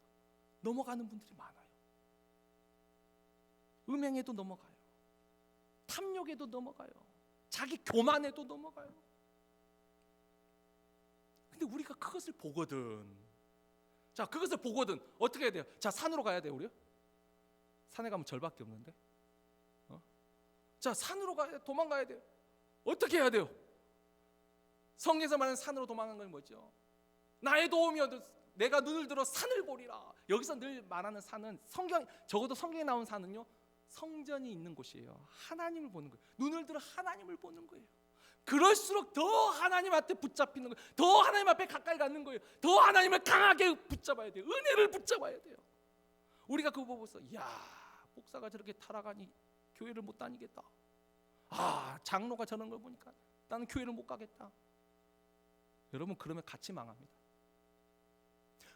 넘어가는 분들이 많아요. 음행에도 넘어가요. 탐욕에도 넘어가요. 자기 교만에도 넘어가요. 근데 우리가 그것을 보거든. 자, 그것을 보거든 어떻게 해야 돼요? 자, 산으로 가야 돼요. 우리요? 산에 가면 절밖에 없는데. 자, 산으로 가야 돼. 도망가야 돼요. 어떻게 해야 돼요? 성경에서 말하는 산으로 도망가는 건 뭐죠? 나의 도움이 얻어 내가 눈을 들어 산을 보리라. 여기서 늘 말하는 산은 적어도 성경에 나온 산은요, 성전이 있는 곳이에요. 하나님을 보는 거예요. 눈을 들어 하나님을 보는 거예요. 그럴수록 더 하나님 앞에 붙잡히는 거예요. 더 하나님 앞에 가까이 가는 거예요. 더 하나님을 강하게 붙잡아야 돼요. 은혜를 붙잡아야 돼요. 우리가 그거 보고서 야, 목사가 저렇게 타락하니 교회를 못 다니겠다. 아, 장로가 저런 걸 보니까 나는 교회를 못 가겠다. 여러분, 그러면 같이 망합니다.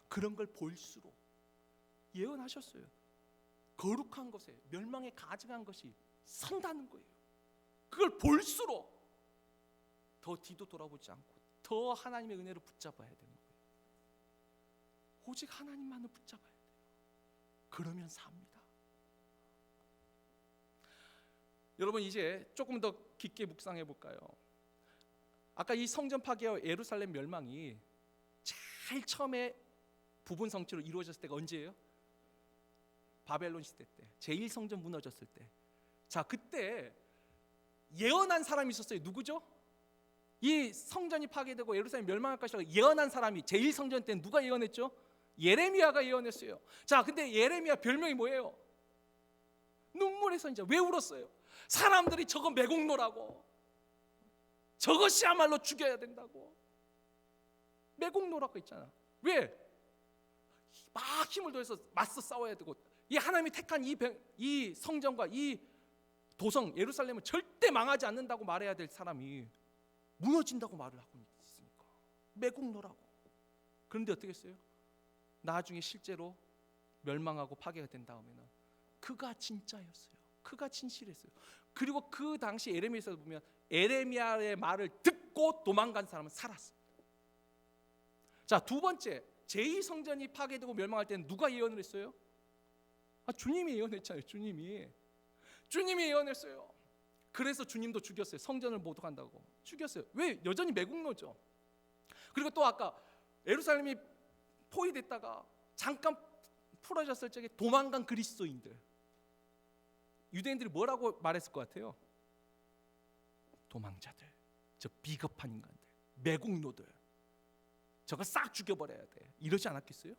그런 걸 볼수록 예언하셨어요. 거룩한 것에 멸망에 가증한 것이 선다는 거예요. 그걸 볼수록 더 뒤도 돌아보지 않고 더 하나님의 은혜를 붙잡아야 되는 거예요. 오직 하나님만을 붙잡아야 돼요. 그러면 삽니다. 여러분, 이제 조금 더 깊게 묵상해 볼까요? 아까 이 성전 파괴와 예루살렘 멸망이 제일 처음에 부분 성취로 이루어졌을 때가 언제예요? 바벨론 시대 때, 제1성전 무너졌을 때. 자, 그때 예언한 사람이 있었어요. 누구죠? 이 성전이 파괴되고 예루살렘이 멸망할 것이라고 예언한 사람이 제1성전 때 누가 예언했죠? 예레미야가 예언했어요. 자, 근데 예레미야 별명이 뭐예요? 눈물의 선지자. 왜 울었어요? 사람들이 저거 매국노라고, 저것이야말로 죽여야 된다고 매국노라고 있잖아. 왜? 막 힘을 더해서 맞서 싸워야 되고, 이 하나님이 택한 이 성전과 이 도성 예루살렘은 절대 망하지 않는다고 말해야 될 사람이 무너진다고 말을 하고 있으니까 매국노라고. 그런데 어떻게 했어요? 나중에 실제로 멸망하고 파괴가 된 다음에는 그가 진짜였어요. 그가 진실했어요. 그리고 그 당시 에레미야에서 보면 에레미야의 말을 듣고 도망간 사람은 살았습니다. 자, 두 번째, 제2성전이 파괴되고 멸망할 때는 누가 예언을 했어요? 주님이 예언했잖아요. 주님이 예언했어요. 그래서 주님도 죽였어요. 성전을 모독한다고 죽였어요. 왜? 여전히 매국노죠. 그리고 또 아까 예루살렘이 포위됐다가 잠깐 풀어졌을 적에 도망간 그리스도인들, 유대인들이 뭐라고 말했을 것 같아요? 도망자들, 저 비겁한 인간들, 매국노들, 저거 싹 죽여버려야 돼. 이러지 않았겠어요?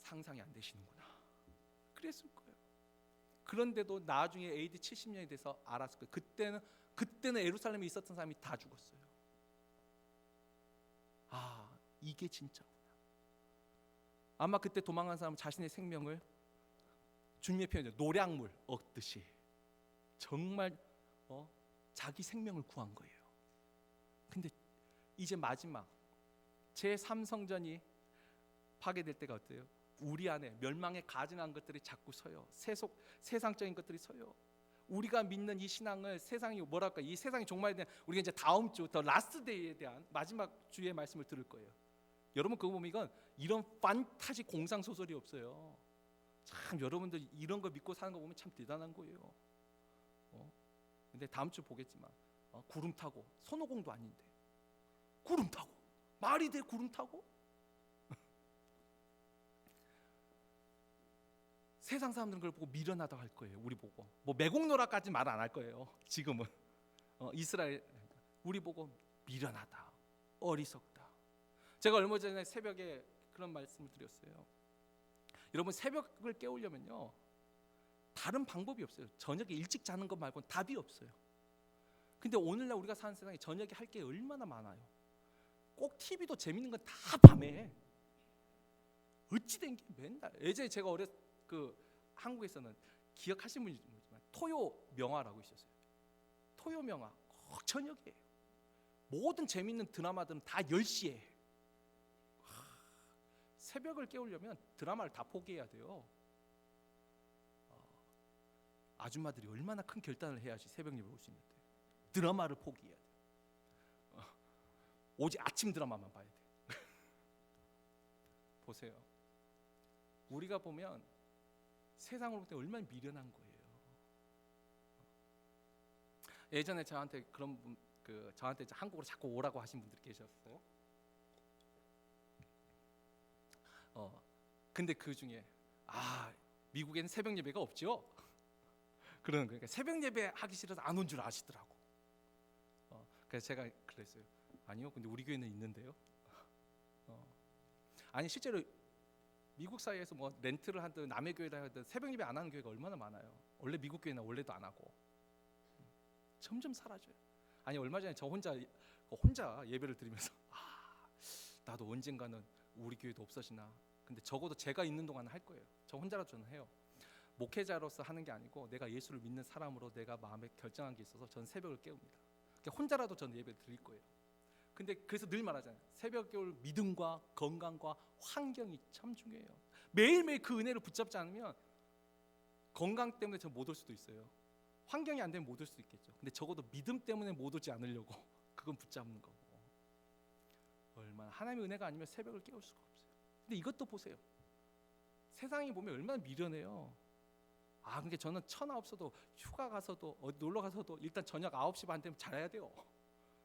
상상이 안 되시는구나. 그랬을 거예요. 그런데도 나중에 AD 70년이 돼서 알았을 거예요. 그때는 예루살렘에 있었던 사람이 다 죽었어요. 아, 이게 진짜구나. 아마 그때 도망간 사람은 자신의 생명을, 주님의 표현이죠, 노량물 얻듯이 정말 자기 생명을 구한 거예요. 근데 이제 마지막 제3성전이 파괴될 때가 어때요? 우리 안에 멸망에 가증한 것들이 자꾸 서요. 세상적인 것들이 서요. 우리가 믿는 이 신앙을 세상이 뭐랄까, 이 세상의 종말에 대한, 우리가 이제 다음 주 더 라스트 데이에 대한 마지막 주의 말씀을 들을 거예요. 여러분, 그거 보면 이건 이런 판타지 공상 소설이 없어요. 참 여러분들 이런 거 믿고 사는 거 보면 참 대단한 거예요. 근데 다음 주 보겠지만 구름 타고, 손오공도 아닌데 구름 타고, 말이 돼? 구름 타고? 세상 사람들은 그걸 보고 미련하다고 할 거예요. 우리 보고 뭐 매국노라까지 말 안 할 거예요. 지금은 이스라엘 우리 보고 미련하다, 어리석다. 제가 얼마 전에 새벽에 그런 말씀을 드렸어요. 여러분, 새벽을 깨우려면요 다른 방법이 없어요. 저녁에 일찍 자는 것 말고는 답이 없어요. 근데 오늘날 우리가 사는 세상에 저녁에 할 게 얼마나 많아요. 꼭 TV도 재밌는 건 다 밤에 해. 어찌 된 게 맨날. 예전에 제가 한국에서는 기억하시는 분인지 모르지만 토요 명화라고 있었어요. 토요 명화 꼭 저녁에. 모든 재밌는 드라마들은 다 10시에. 새벽을 깨우려면 드라마를 다 포기해야 돼요. 아줌마들이 얼마나 큰 결단을 해야지 새벽 예배 올 수 있는데 드라마를 포기해야 돼. 오직 아침 드라마만 봐야 돼. 보세요. 우리가 보면 세상으로 볼 때 얼마나 미련한 거예요. 예전에 저한테 그런 분, 저한테 한국으로 자꾸 오라고 하신 분들이 계셨어요. 근데 그 중에 미국에는 새벽 예배가 없죠. 그러니까 새벽 예배 하기 싫어서 안 온 줄 아시더라고. 그래서 제가 그랬어요. 아니요, 근데 우리 교회는 있는데요. 아니 실제로 미국 사회에서 뭐 렌트를 하든 남의 교회를 하든 새벽 예배 안 하는 교회가 얼마나 많아요. 원래 미국 교회는 원래도 안 하고 점점 사라져요. 아니 얼마 전에 저 혼자 예배를 드리면서 나도 언젠가는 우리 교회도 없어지나. 근데 적어도 제가 있는 동안은 할 거예요. 저 혼자라도 저는 해요. 목회자로서 하는 게 아니고 내가 예수를 믿는 사람으로 내가 마음에 결정한 게 있어서 저는 새벽을 깨웁니다. 그러니까 혼자라도 저는 예배를 드릴 거예요. 근데 그래서 늘 말하잖아요. 새벽 깨울 믿음과 건강과 환경이 참 중요해요. 매일매일 그 은혜를 붙잡지 않으면 건강 때문에 저 못 올 수도 있어요. 환경이 안 되면 못 올 수도 있겠죠. 근데 적어도 믿음 때문에 못 오지 않으려고 그건 붙잡는 거고. 얼마나 하나님의 은혜가 아니면 새벽을 깨울 수가 없어요. 근데 이것도 보세요. 세상이 보면 얼마나 미련해요. 그러니까 저는 천하 없어도 휴가 가서도 어디 놀러 가서도 일단 저녁 9시 반 되면 잘해야 돼요.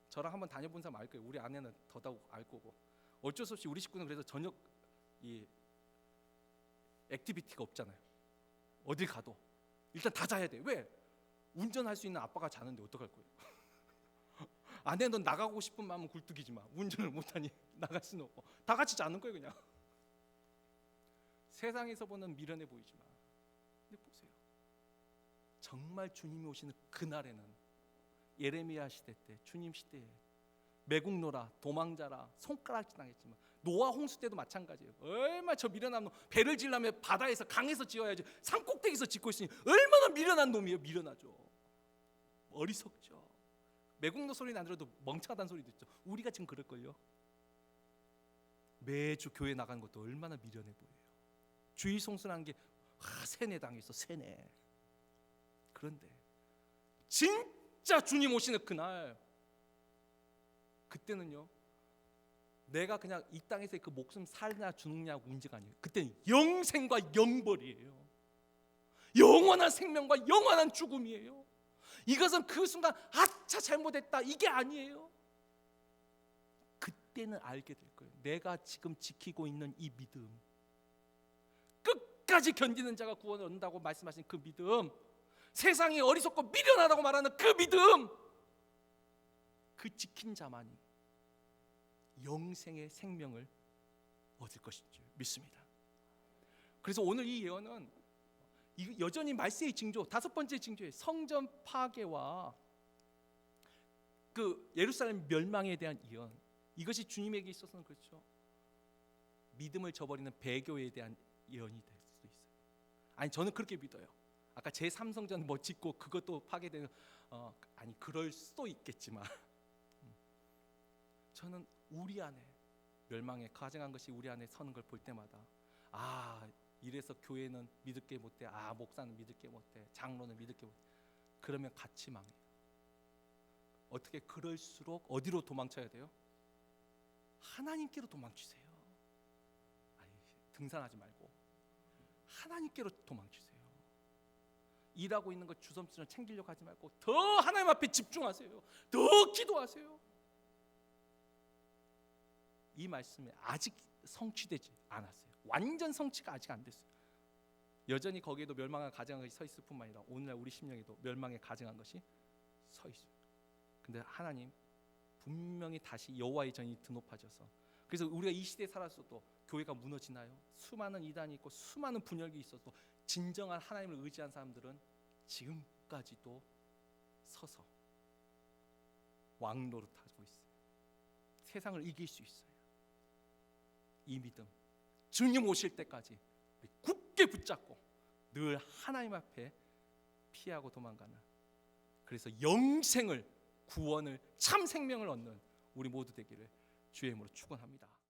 저랑 한번 다녀본 사람 알 거예요. 우리 아내는 더더욱 알 거고. 어쩔 수 없이 우리 식구는 그래서 저녁 이 액티비티가 없잖아요. 어딜 가도 일단 다 자야 돼. 왜? 운전할 수 있는 아빠가 자는데 어떡할 거예요? 아내는 나가고 싶은 마음은 굴뚝이지 마. 운전을 못하니 나갈 수는 없고 다 같이 자는 거예요 그냥. 세상에서 보는 미련해 보이지만 근데 보세요. 정말 주님이 오시는 그날에는 예레미야 시대 때 주님 시대에 매국노라 도망자라 손가락질 당했지만 노아 홍수 때도 마찬가지예요. 얼마나 저 미련한 놈. 배를 지려면 바다에서 강에서 지어야지 산 꼭대기에서 짓고 있으니 얼마나 미련한 놈이에요. 미련하죠. 어리석죠. 매국노 소리 안 들어도 멍청하다는 소리 듣죠. 우리가 지금 그럴걸요. 매주 교회 나가는 것도 얼마나 미련해 보여요. 주일 송수라는 게 세뇌 당했어. 세뇌. 그런데 진짜 주님 오시는 그날 그때는요 내가 그냥 이 땅에서 그 목숨 살냐 죽느냐 문제가 아니에요. 그때는 영생과 영벌이에요. 영원한 생명과 영원한 죽음이에요. 이것은 그 순간 아차 잘못했다 이게 아니에요. 그때는 알게 될 거예요. 내가 지금 지키고 있는 이 믿음, 끝까지 견디는 자가 구원을 얻는다고 말씀하신 그 믿음, 세상이 어리석고 미련하다고 말하는 그 믿음, 그 지킨 자만이 영생의 생명을 얻을 것인 줄 믿습니다. 그래서 오늘 이 예언은 여전히 말세의 징조, 다섯 번째 징조의 성전 파괴와 그 예루살렘 멸망에 대한 예언, 이것이 주님에게 있어서는 그렇죠. 믿음을 저버리는 배교에 대한 예언이 될 수도 있어요. 아니 저는 그렇게 믿어요. 아까 제3성전 뭐 짓고 그것도 파괴되는 아니 그럴 수도 있겠지만 저는 우리 안에 멸망에 가증한 것이 우리 안에 서는 걸 볼 때마다 이래서 교회는 믿을 게 못돼, 목사는 믿을 게 못돼, 장로는 믿을 게 못돼. 그러면 같이 망해요. 어떻게 그럴수록 어디로 도망쳐야 돼요? 하나님께로 도망치세요. 등산하지 말고 하나님께로 도망치세요. 일하고 있는 것 주섬주섬 챙기려고 하지 말고 더 하나님 앞에 집중하세요. 더 기도하세요. 이 말씀이 아직 성취되지 않았어요. 완전 성취가 아직 안 됐어요. 여전히 거기에도 멸망에 가증한 것이 서 있을 뿐만 아니라 오늘날 우리 심령에도 멸망에 가증한 것이 서 있어요. 근데 하나님 분명히 다시 여호와의 전이 드높아져서, 그래서 우리가 이 시대에 살았어도 교회가 무너지나요? 수많은 이단이 있고 수많은 분열이 있어도 진정한 하나님을 의지한 사람들은 지금까지도 서서 왕노릇하고 있어요. 세상을 이길 수 있어요. 이 믿음 주님 오실 때까지 굳게 붙잡고 늘 하나님 앞에 피하고 도망가는, 그래서 영생을, 구원을, 참 생명을 얻는 우리 모두 되기를 주의 이름으로 축원합니다.